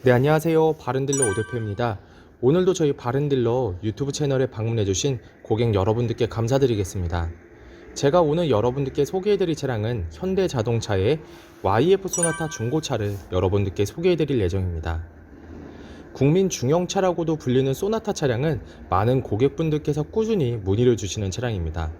네, 안녕하세요. 바른딜러 오대표입니다. 오늘도 저희 바른딜러 유튜브 채널에 방문해주신 고객 여러분들께 감사드리겠습니다. 제가 오늘 여러분들께 소개해드릴 차량은 현대자동차의 YF 소나타 중고차를 여러분들께 소개해드릴 예정입니다. 국민 중형차라고도 불리는 소나타 차량은 많은 고객분들께서 꾸준히 문의를 주시는 차량입니다.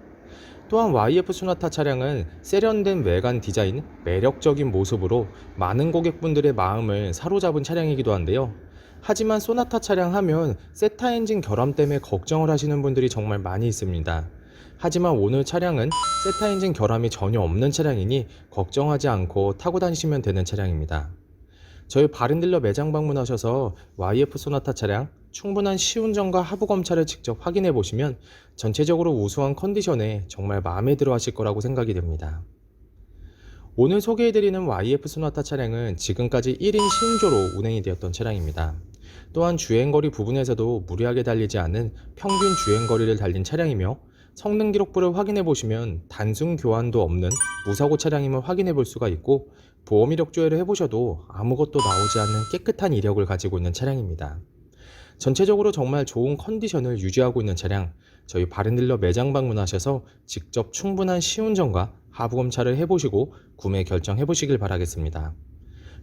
또한 YF 소나타 차량은 세련된 외관 디자인, 매력적인 모습으로 많은 고객분들의 마음을 사로잡은 차량이기도 한데요. 하지만 소나타 차량 하면 세타 엔진 결함 때문에 걱정을 하시는 분들이 정말 많이 있습니다. 하지만 오늘 차량은 세타 엔진 결함이 전혀 없는 차량이니 걱정하지 않고 타고 다니시면 되는 차량입니다. 저희 바른딜러 매장 방문하셔서 YF 소나타 차량 충분한 시운전과 하부 검차를 직접 확인해 보시면 전체적으로 우수한 컨디션에 정말 마음에 들어 하실 거라고 생각이 됩니다. 오늘 소개해드리는 YF 소나타 차량은 지금까지 1인 신조로 운행이 되었던 차량입니다. 또한 주행거리 부분에서도 무리하게 달리지 않은 평균 주행거리를 달린 차량이며 성능 기록부를 확인해 보시면 단순 교환도 없는 무사고 차량임을 확인해 볼 수가 있고 보험 이력 조회를 해보셔도 아무것도 나오지 않는 깨끗한 이력을 가지고 있는 차량입니다. 전체적으로 정말 좋은 컨디션을 유지하고 있는 차량, 저희 바른딜러 매장 방문하셔서 직접 충분한 시운전과 하부 검차를 해보시고 구매 결정해 보시길 바라겠습니다.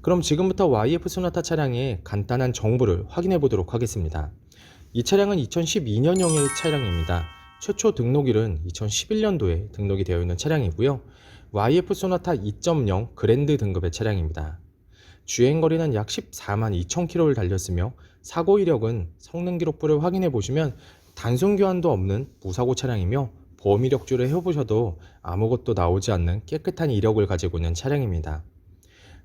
그럼 지금부터 YF 소나타 차량의 간단한 정보를 확인해 보도록 하겠습니다. 이 차량은 2012년형의 차량입니다. 최초 등록일은 2011년도에 등록이 되어 있는 차량이고요. YF 소나타 2.0 그랜드 등급의 차량입니다. 주행거리는 약 14만 2천 km를 달렸으며 사고 이력은 성능 기록부를 확인해 보시면 단순 교환도 없는 무사고 차량이며 보험 이력조를 해보셔도 아무것도 나오지 않는 깨끗한 이력을 가지고 있는 차량입니다.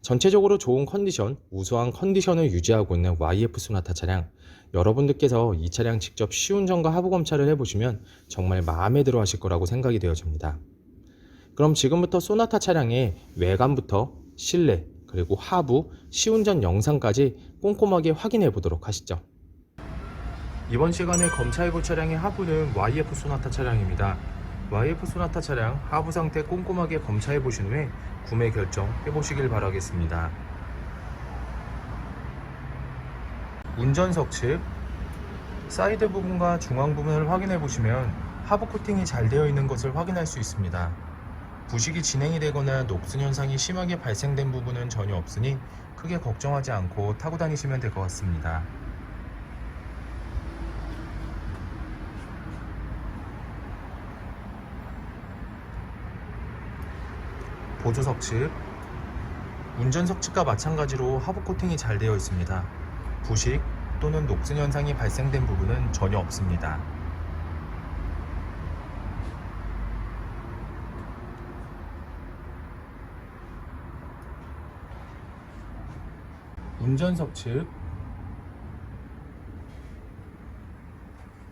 전체적으로 좋은 컨디션, 우수한 컨디션을 유지하고 있는 YF 소나타 차량, 여러분들께서 이 차량 직접 시운전과 하부 검차를 해보시면 정말 마음에 들어 하실 거라고 생각이 되어집니다. 그럼 지금부터 소나타 차량의 외관부터 실내 그리고 하부, 시운전 영상까지 꼼꼼하게 확인해 보도록 하시죠. 이번 시간에 검차해 볼 차량의 하부는 YF 소나타 차량입니다. YF 소나타 차량 하부 상태 꼼꼼하게 검차해 보신 후에 구매 결정해 보시길 바라겠습니다. 운전석 측 사이드 부분과 중앙 부분을 확인해 보시면 하부 코팅이 잘 되어 있는 것을 확인할 수 있습니다. 부식이 진행이 되거나 녹슨 현상이 심하게 발생된 부분은 전혀 없으니 크게 걱정하지 않고 타고 다니시면 될 것 같습니다. 보조석 측 운전석 측과 마찬가지로 하부 코팅이 잘 되어 있습니다. 부식 또는 녹슨 현상이 발생된 부분은 전혀 없습니다. 운전석 측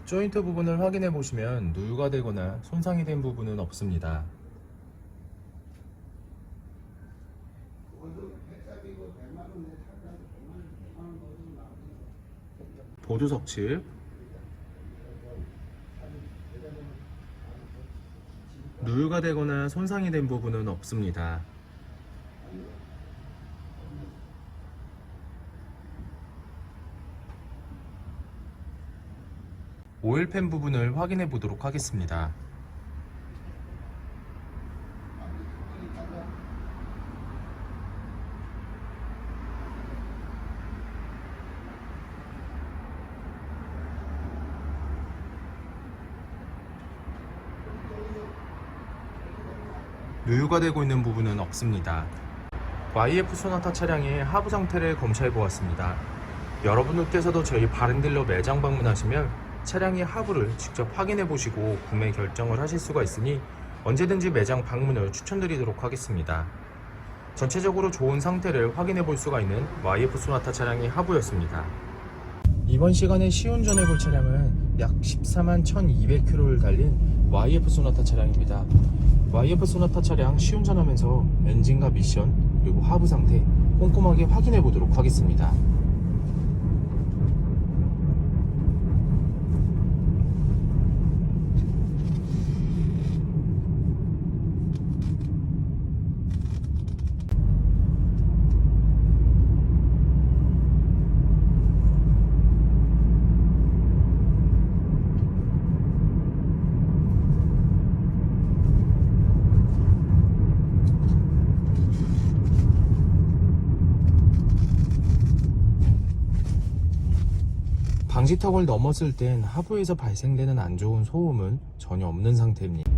조인트 부분을 확인해 보시면 누유가 되거나 손상이 된 부분은 없습니다. 보조석 측 누유가 되거나 손상이 된 부분은 없습니다. 오일팬 부분을 확인해 보도록 하겠습니다. 누유가 되고 있는 부분은 없습니다. YF 소나타 차량의 하부 상태를 검사해 보았습니다. 여러분들께서도 저희 바른딜러 매장 방문하시면 차량의 하부를 직접 확인해 보시고 구매 결정을 하실 수가 있으니 언제든지 매장 방문을 추천드리도록 하겠습니다. 전체적으로 좋은 상태를 확인해 볼 수가 있는 YF 소나타 차량의 하부였습니다. 이번 시간에 시운전해 볼 차량은 약 14만 1200km를 달린 YF 소나타 차량입니다. YF 소나타 차량 시운전하면서 엔진과 미션 그리고 하부 상태 꼼꼼하게 확인해 보도록 하겠습니다. 방지턱을 넘었을 땐 하부에서 발생되는 안 좋은 소음은 전혀 없는 상태입니다.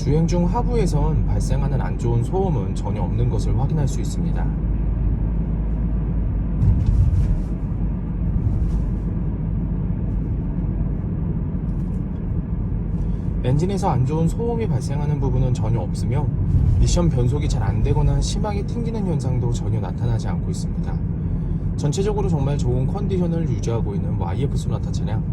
주행 중 하부에선 발생하는 안 좋은 소음은 전혀 없는 것을 확인할 수 있습니다. 엔진에서 안 좋은 소음이 발생하는 부분은 전혀 없으며 미션 변속이 잘 안되거나 심하게 튕기는 현상도 전혀 나타나지 않고 있습니다. 전체적으로 정말 좋은 컨디션을 유지하고 있는 YF 소나타 차량,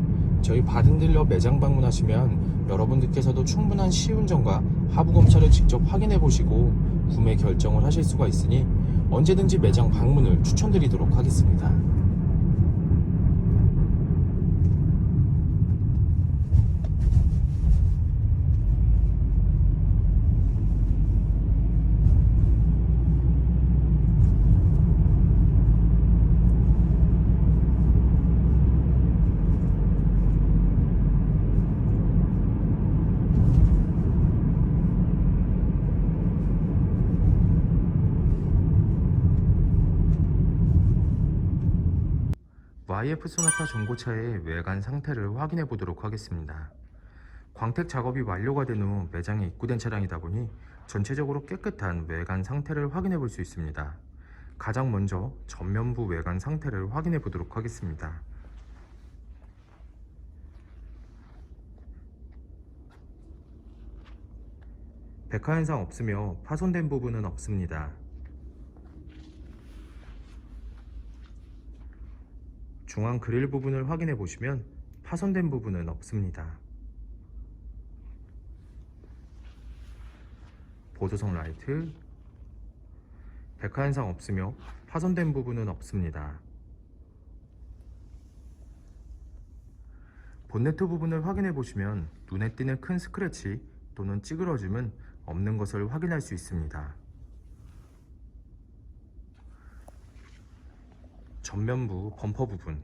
저희 바른딜러 매장 방문하시면 여러분들께서도 충분한 시운전과 하부 검차를 직접 확인해 보시고 구매 결정을 하실 수가 있으니 언제든지 매장 방문을 추천드리도록 하겠습니다. YF 소나타 중고차의 외관 상태를 확인해 보도록 하겠습니다. 광택 작업이 완료가 된 후 매장에 입고된 차량이다 보니 전체적으로 깨끗한 외관 상태를 확인해 볼 수 있습니다. 가장 먼저 전면부 외관 상태를 확인해 보도록 하겠습니다. 백화 현상 없으며 파손된 부분은 없습니다. 중앙 그릴 부분을 확인해 보시면 파손된 부분은 없습니다. 보조석 라이트, 백화 현상 없으며 파손된 부분은 없습니다. 본네트 부분을 확인해 보시면 눈에 띄는 큰 스크래치 또는 찌그러짐은 없는 것을 확인할 수 있습니다. 전면부 범퍼 부분,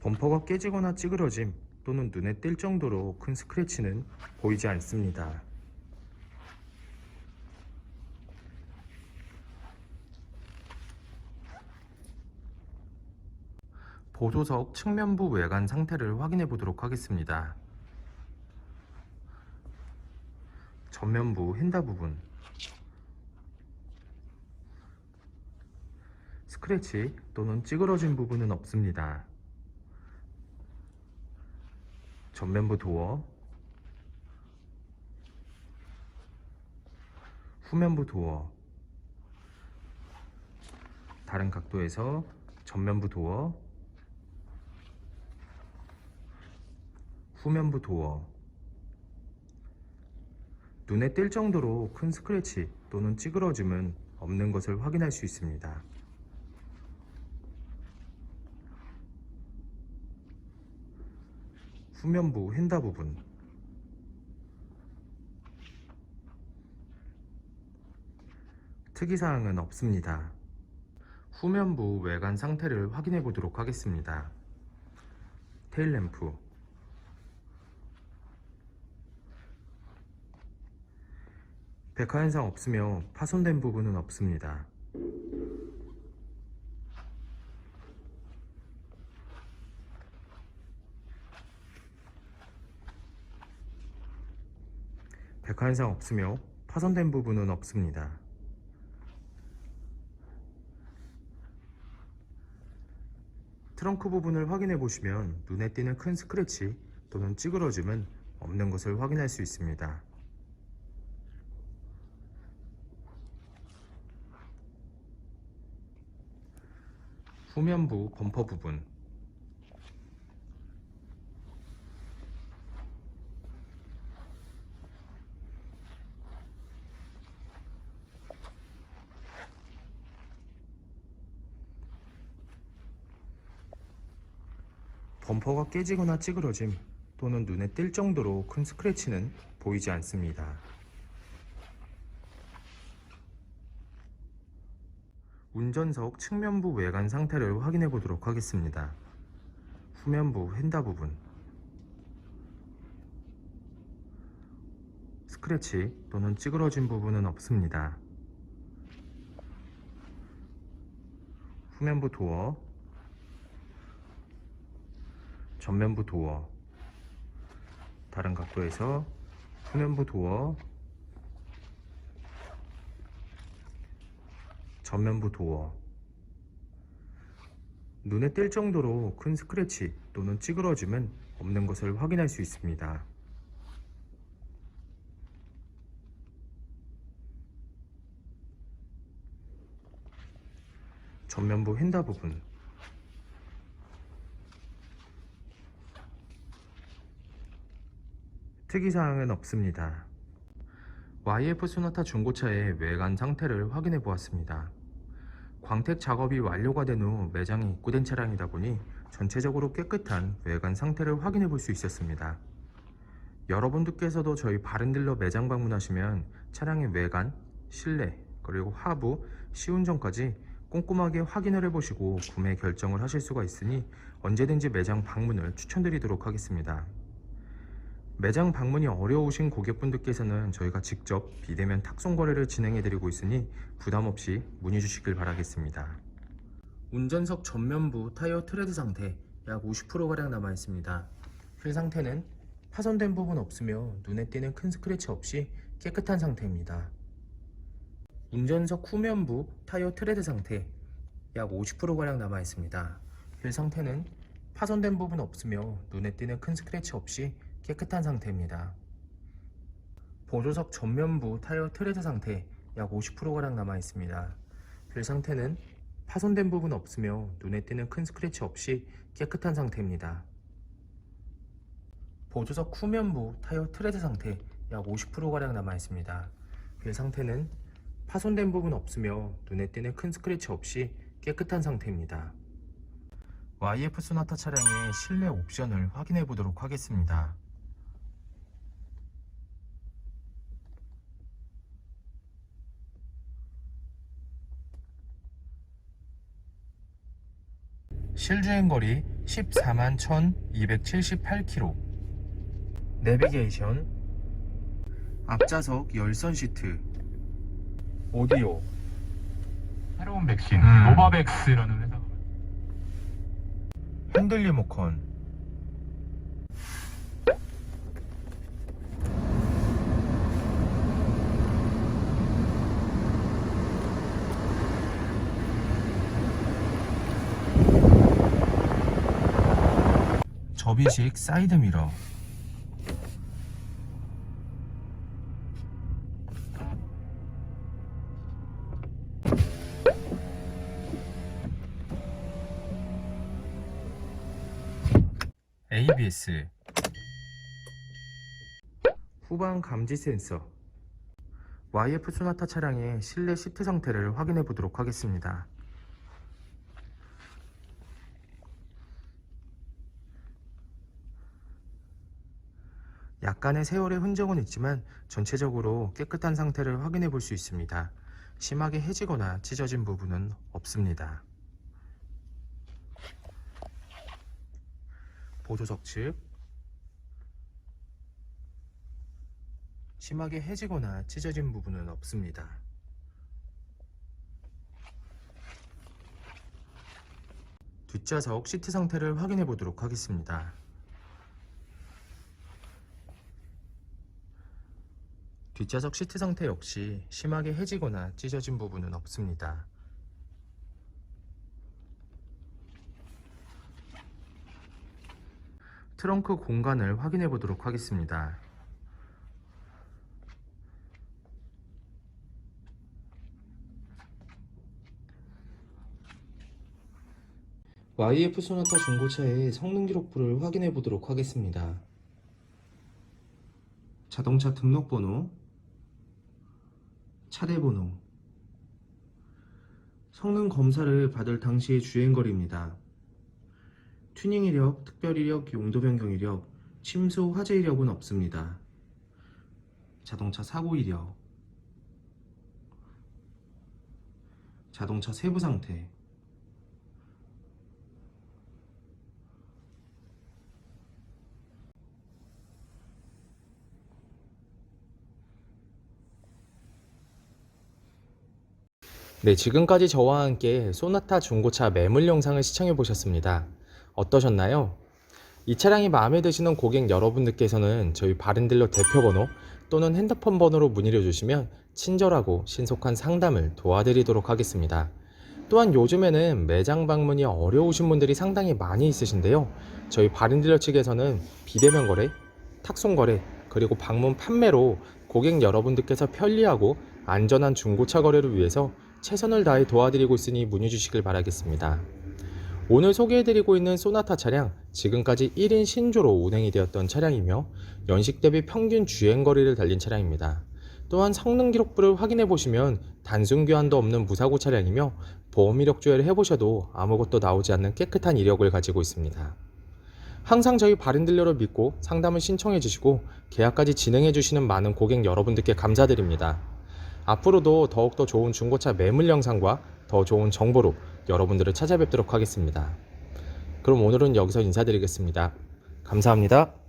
범퍼가 깨지거나 찌그러짐 또는 눈에 띌 정도로 큰 스크래치는 보이지 않습니다. 보조석 측면부 외관 상태를 확인해 보도록 하겠습니다. 전면부 핸다 부분, 스크래치 또는 찌그러진 부분은 없습니다. 전면부 도어, 후면부 도어, 다른 각도에서 전면부 도어, 후면부 도어, 눈에 띌 정도로 큰 스크래치 또는 찌그러짐은 없는 것을 확인할 수 있습니다. 후면부 핸다 부분, 특이사항은 없습니다. 후면부 외관 상태를 확인해 보도록 하겠습니다. 테일램프, 백화 현상 없으며 파손된 부분은 없습니다. 백화 현상 없으며 파손된 부분은 없습니다. 트렁크 부분을 확인해 보시면 눈에 띄는 큰 스크래치 또는 찌그러짐은 없는 것을 확인할 수 있습니다. 후면부 범퍼 부분, 범퍼가 깨지거나 찌그러짐 또는 눈에 띌 정도로 큰 스크래치는 보이지 않습니다. 운전석 측면부 외관 상태를 확인해 보도록 하겠습니다. 후면부 휀다 부분, 스크래치 또는 찌그러진 부분은 없습니다. 후면부 도어, 전면부 도어, 다른 각도에서 후면부 도어, 전면부 도어, 눈에 띌 정도로 큰 스크래치 또는 찌그러짐은 없는 것을 확인할 수 있습니다. 전면부 휀다 부분, 특이사항은 없습니다. YF 소나타 중고차의 외관 상태를 확인해 보았습니다. 광택 작업이 완료가 된 후 매장에 입고된 차량이다 보니 전체적으로 깨끗한 외관 상태를 확인해 볼 수 있었습니다. 여러분들께서도 저희 바른딜러 매장 방문하시면 차량의 외관, 실내, 그리고 하부, 시운전까지 꼼꼼하게 확인을 해보시고 구매 결정을 하실 수가 있으니 언제든지 매장 방문을 추천드리도록 하겠습니다. 매장 방문이 어려우신 고객분들께서는 저희가 직접 비대면 탁송 거래를 진행해드리고 있으니 부담없이 문의 주시길 바라겠습니다. 운전석 전면부 타이어 트레드 상태 약 50%가량 남아있습니다. 휠 상태는 파손된 부분 없으며 눈에 띄는 큰 스크래치 없이 깨끗한 상태입니다. 운전석 후면부 타이어 트레드 상태 약 50%가량 남아있습니다. 휠 상태는 파손된 부분 없으며 눈에 띄는 큰 스크래치 없이 깨끗한 상태입니다. 보조석 전면부 타이어 트레드 상태 약 50%가량 남아있습니다. 휠 상태는 파손된 부분 없으며 눈에 띄는 큰 스크래치 없이 깨끗한 상태입니다. 보조석 후면부 타이어 트레드 상태 약 50%가량 남아있습니다. 휠 상태는 파손된 부분 없으며 눈에 띄는 큰 스크래치 없이 깨끗한 상태입니다. YF 소나타 차량의 실내 옵션을 확인해 보도록 하겠습니다. 실주행거리 14만 1278km, 내비게이션, 앞좌석 열선 시트, 오디오, 새로운 백신 노바백스라는 회사가 핸들 리모컨, 접이식 사이드미러, ABS, 후방 감지 센서, YF 소나타 차량의 실내 시트 상태를 확인해 보도록 하겠습니다. 약간의 세월의 흔적은 있지만 전체적으로 깨끗한 상태를 확인해 볼 수 있습니다. 심하게 해지거나 찢어진 부분은 없습니다. 보조석 측, 심하게 해지거나 찢어진 부분은 없습니다. 뒷좌석 시트 상태를 확인해 보도록 하겠습니다. 뒷좌석 시트 상태 역시 심하게 해지거나 찢어진 부분은 없습니다. 트렁크 공간을 확인해 보도록 하겠습니다. YF 소나타 중고차의 성능 기록부를 확인해 보도록 하겠습니다. 자동차 등록번호, 차대번호, 성능 검사를 받을 당시의 주행거리입니다. 튜닝 이력, 특별 이력, 용도 변경 이력, 침수 화재 이력은 없습니다. 자동차 사고 이력, 자동차 세부 상태, 네, 지금까지 저와 함께 소나타 중고차 매물 영상을 시청해 보셨습니다. 어떠셨나요? 이 차량이 마음에 드시는 고객 여러분들께서는 저희 바른딜러 대표번호 또는 핸드폰 번호로 문의를 주시면 친절하고 신속한 상담을 도와드리도록 하겠습니다. 또한 요즘에는 매장 방문이 어려우신 분들이 상당히 많이 있으신데요. 저희 바른딜러 측에서는 비대면 거래, 탁송 거래, 그리고 방문 판매로 고객 여러분들께서 편리하고 안전한 중고차 거래를 위해서 최선을 다해 도와드리고 있으니 문의 주시길 바라겠습니다. 오늘 소개해드리고 있는 소나타 차량, 지금까지 1인 신조로 운행이 되었던 차량이며 연식 대비 평균 주행거리를 달린 차량입니다. 또한 성능 기록부를 확인해 보시면 단순 교환도 없는 무사고 차량이며 보험 이력 조회를 해보셔도 아무것도 나오지 않는 깨끗한 이력을 가지고 있습니다. 항상 저희 바른딜러를 믿고 상담을 신청해 주시고 계약까지 진행해 주시는 많은 고객 여러분들께 감사드립니다. 앞으로도 더욱더 좋은 중고차 매물 영상과 더 좋은 정보로 여러분들을 찾아뵙도록 하겠습니다. 그럼 오늘은 여기서 인사드리겠습니다. 감사합니다.